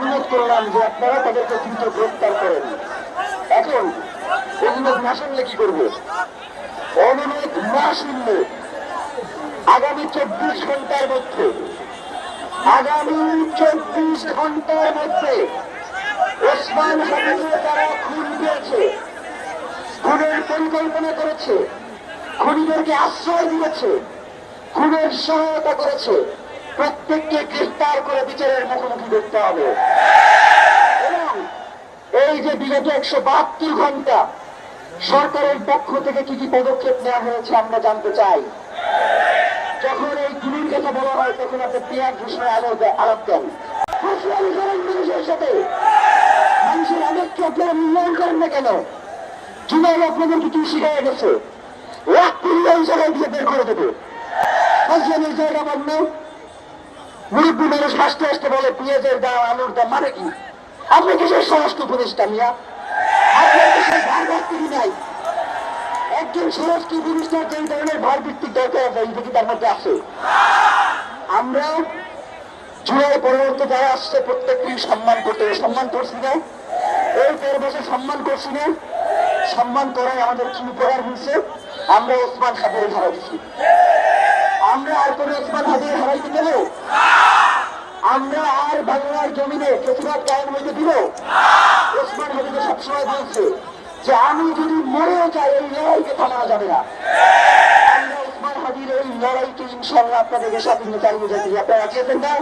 অনুরোধ করলাম যে আপনারা তাদেরকে দ্রুত গ্রেফতার করেন। এখন অনুরোধ না শুনলে কি করবে? অনুরোধ না শুনলে আগামী 24 ঘন্টার মধ্যে ওসমান হাদিকে তারা খুন দিয়েছে, খুনের পরিকল্পনা করেছে, খুনিদেরকে আশ্রয় দিয়েছে, খুনের সহায়তা করেছে, প্রত্যেককে গ্রেফতার করে বিচারের মুখোমুখি করতে হবে। এবং এই যে বিগত 172 ঘন্টা সরকারের পক্ষ থেকে কি কি পদক্ষেপ নেওয়া হয়েছে আমরা জানতে চাই। যখন এই গুলির কথা বলা হয় তখন আপনি পেঁয়াজ ঘোষণায় আলাপ দেন, মানুষের সাথে মানুষের আবেগকে আপনারা মূল্যায়ন করেন না কেন? জুলাই আপনাদেরকে কি শিখাই গেছে? লাখ ওই জায়গায় দিয়ে বের করে দেবে। ফজলামের জায়গা বন্ধ, মুরব্বী মানুষ হাসতে হাসতে বলে পেঁয়াজের দাম আলুর দাম, মানে কি? আপনি কিসের স্বরাষ্ট্র উপদেষ্টা মিয়া? আপনার দেশের ভার ভিত্তিক নাই। একজন স্বরাষ্ট্র উপদেষ্টার যে ধরনের ভার ভিত্তিক দরকার আছে এটা কি তার মধ্যে আছে? আমরা জুলাই পরবর্তী যারা আসছে প্রত্যেককেই সম্মান করতে হবে। সম্মান করছি না? এই 13 বছর সম্মান করছি না? সম্মান করায় আমাদের কি উপকার হয়েছে? আমরা ওসমান হাদিকে হারাইছি। আমরা আর কোন ওসমান হাদিকে হারাইতে দেব? আমরা আর বাংলার জমিনে প্রতিবাদ কায়েম হইতে দিব? ওসমান হাদিকে সবসময় বলছে যে আমি যদি মরেও যাই এই লড়াইকে থামানো যাবে না। আমরা ওসমান হাদির এই লড়াইকে ইনশাল্লাহ আপনাদেরকে সাথে চালিয়ে যেতে। আপনারা রাজি আছেন না?